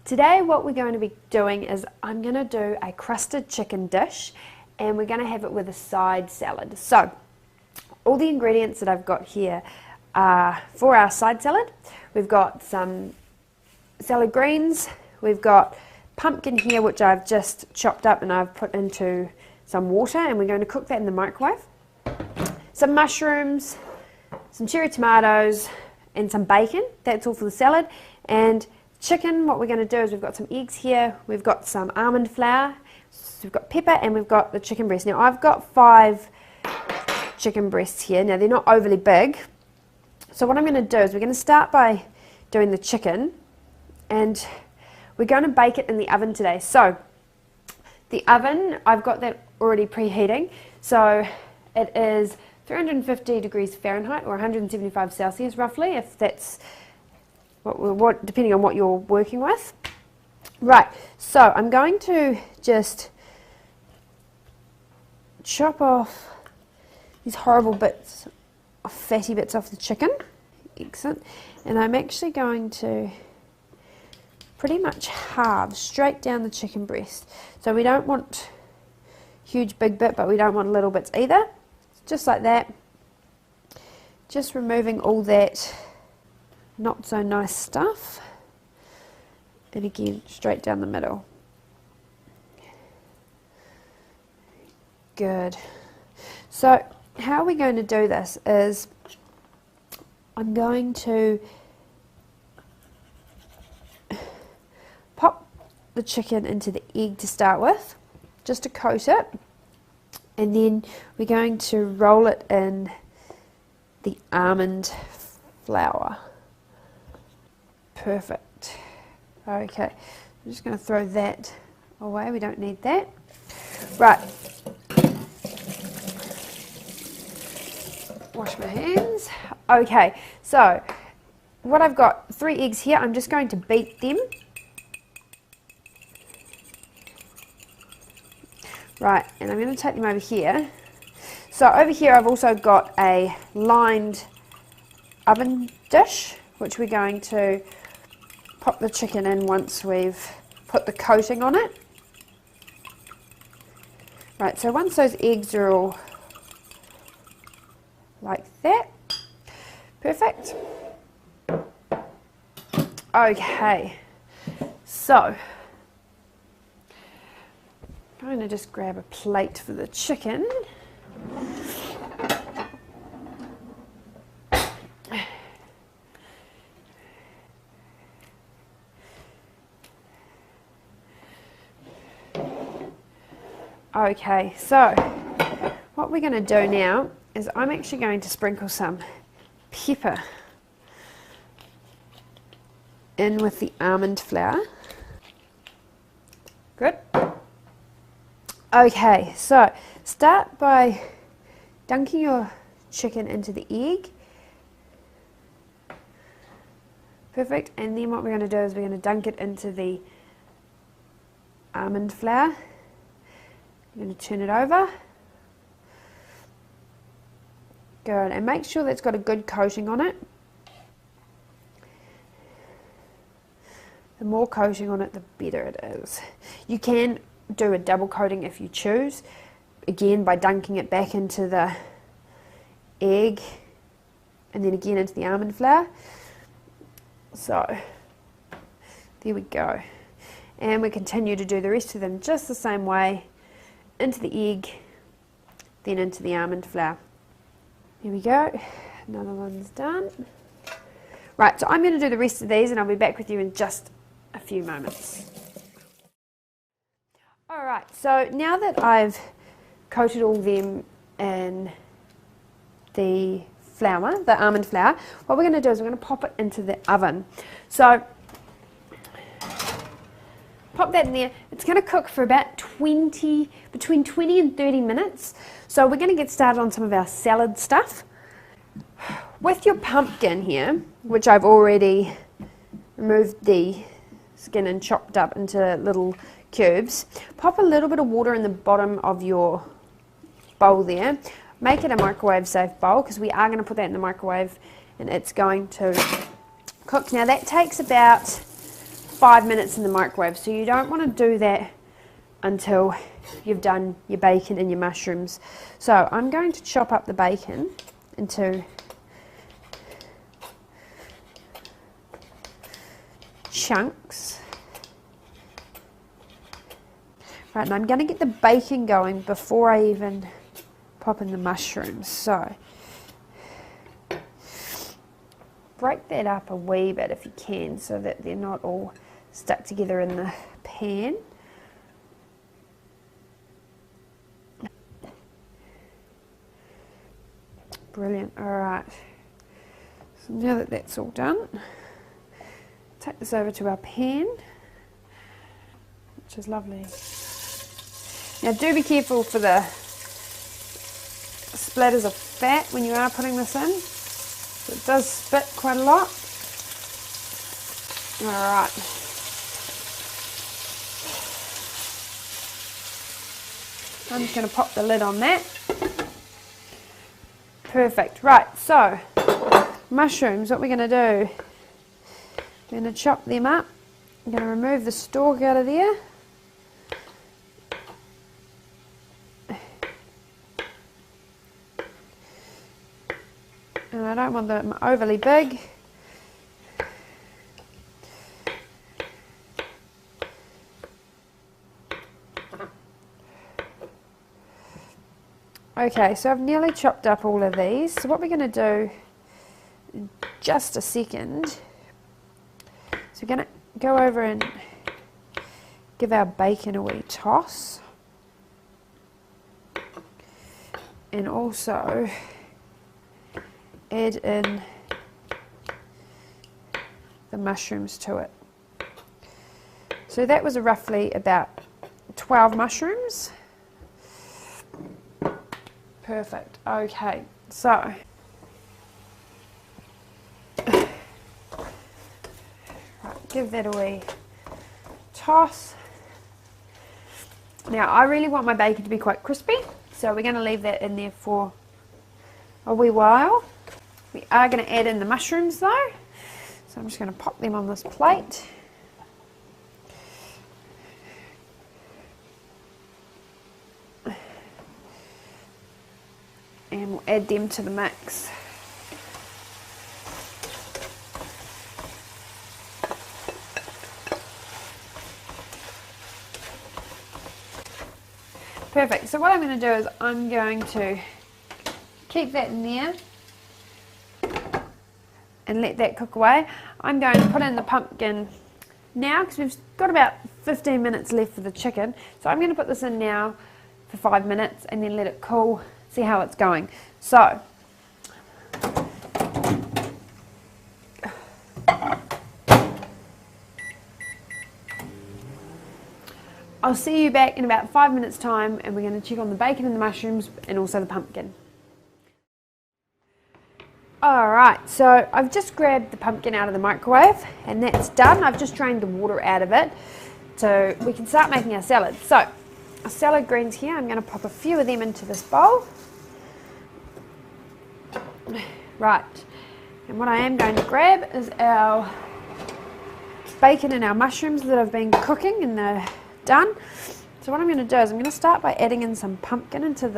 Today what we're going to be doing is I'm going to do a crusted chicken dish, and we're going to have it with a side salad. So all the ingredients that I've got here are for our side salad. We've got some salad greens, we've got pumpkin here which I've just chopped up and I've put into some water, and we're going to cook that in the microwave. Some mushrooms, some cherry tomatoes and some bacon. That's all for the salad. And chicken, what we're going to do is we've got some eggs here, we've got some almond flour, so we've got pepper, and we've got the chicken breast. Now I've got 5 chicken breasts here. Now they're not overly big, so what I'm going to do is we're going to start by doing the chicken, and we're going to bake it in the oven today. So the oven, I've got that already preheating, so it is 350 degrees Fahrenheit or 175 Celsius roughly, if that's what depending on what you're working with. Right, so I'm going to just chop off these horrible bits, fatty bits off the chicken. Excellent. And I'm actually going to pretty much halve straight down the chicken breast. So we don't want huge big bit, but we don't want little bits either. Just like that. Just removing all that not so nice stuff, and again straight down the middle. Good. So how we're going to do this is I'm going to pop the chicken into the egg to start with, just to coat it, and then we're going to roll it in the almond flour. Perfect. Okay, I'm just going to throw that away, we don't need that. Right, wash my hands. Okay, so what I've got, 3 eggs here, I'm just going to beat them. Right, and I'm going to take them over here. So over here I've also got a lined oven dish, which we're going to pop the chicken in once we've put the coating on it. Right, so once those eggs are all like that, perfect. Okay, so I'm going to just grab a plate for the chicken. Okay, so what we're going to do now is I'm actually going to sprinkle some pepper in with the almond flour. Good. Okay, so start by dunking your chicken into the egg. Perfect. And then what we're going to do is we're going to dunk it into the almond flour. I'm going to turn it over. Good, and make sure that's got a good coating on it. The more coating on it, the better it is. You can do a double coating if you choose, again by dunking it back into the egg and then again into the almond flour. So there we go, and we continue to do the rest of them just the same way, into the egg, then into the almond flour. Here we go, another one's done. Right, so I'm going to do the rest of these and I'll be back with you in just a few moments. Alright, so now that I've coated all of them in the flour, the almond flour, what we're going to do is we're going to pop it into the oven. So pop that in there. It's going to cook for about between 20 and 30 minutes. So we're going to get started on some of our salad stuff. With your pumpkin here, which I've already removed the skin and chopped up into little cubes, pop a little bit of water in the bottom of your bowl there. Make it a microwave safe bowl, because we are going to put that in the microwave and it's going to cook. Now that takes about 5 minutes in the microwave, so you don't want to do that until you've done your bacon and your mushrooms. So I'm going to chop up the bacon into chunks. Right, and I'm going to get the bacon going before I even pop in the mushrooms. So break that up a wee bit if you can, so that they're not all stuck together in the pan. Brilliant. Alright, so now that that's all done, take this over to our pan, which is lovely. Now do be careful for the splatters of fat when you are putting this in. It does spit quite a lot. Alright. I'm just going to pop the lid on that. Perfect. Right, so mushrooms, what we're going to do, we're going to chop them up. I'm going to remove the stalk out of there. And I don't want them overly big. Okay, so I've nearly chopped up all of these. So what we're going to do in just a second, so we're going to go over and give our bacon a wee toss. And also add in the mushrooms to it. So that was roughly about 12 mushrooms. Perfect. Okay, so right, give that a wee toss. Now I really want my bacon to be quite crispy, so we're going to leave that in there for a wee while. We are going to add in the mushrooms though, so I'm just going to pop them on this plate. And we'll add them to the mix. Perfect. So what I'm going to do is I'm going to keep that in there and let that cook away. I'm going to put in the pumpkin now because we've got about 15 minutes left for the chicken. So I'm going to put this in now for 5 minutes and then let it cool, see how it's going. So I'll see you back in about 5 minutes time, and we're going to check on the bacon and the mushrooms and also the pumpkin. Alright, so I've just grabbed the pumpkin out of the microwave and that's done. I've just drained the water out of it so we can start making our salad. So our salad greens here, I'm going to pop a few of them into this bowl. Right, and what I am going to grab is our bacon and our mushrooms that have been cooking and they're done. So what I'm going to do is I'm going to start by adding in some pumpkin into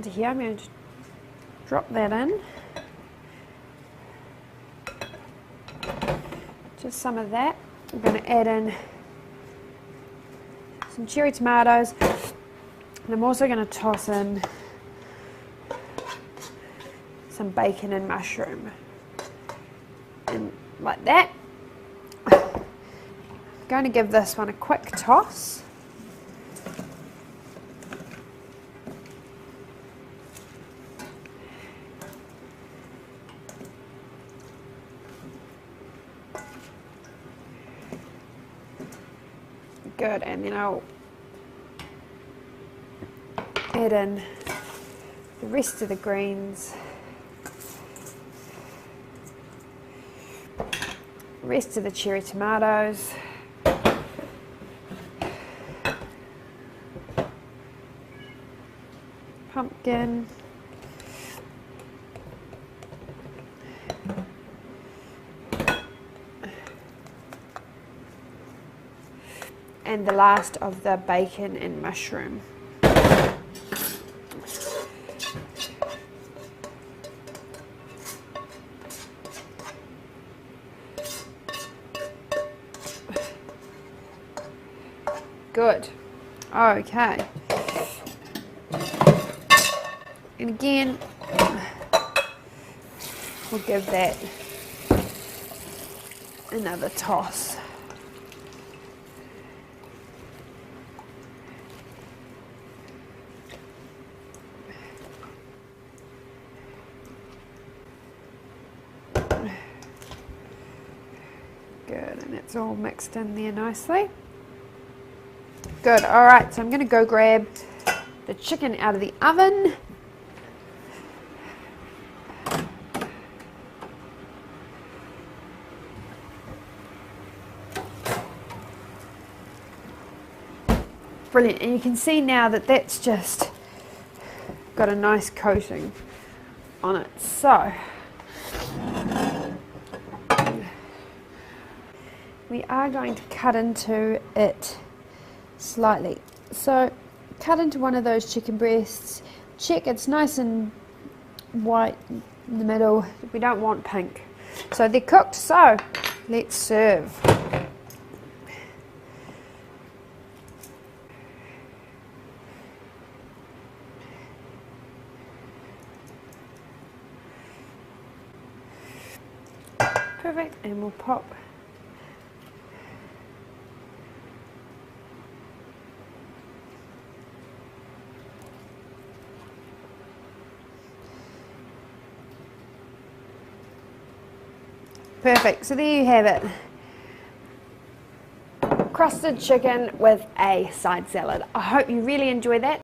here. I'm going to drop that in. Just some of that. I'm going to add in some cherry tomatoes, and I'm also going to toss in some bacon and mushroom, and like that. I'm going to give this one a quick toss. Good, and then I'll add in the rest of the greens, rest of the cherry tomatoes, pumpkin, and the last of the bacon and mushroom. Good. Okay. And again, we'll give that another toss. Good, and it's all mixed in there nicely. Good, all right, so I'm gonna go grab the chicken out of the oven. Brilliant, and you can see now that that's just got a nice coating on it. So, we are going to cut into it slightly. So cut into one of those chicken breasts, check it's nice and white in the middle. We don't want pink. So they're cooked, so let's serve. Perfect, and we'll pop perfect, so there you have it. Crusted chicken with a side salad. I hope you really enjoy that.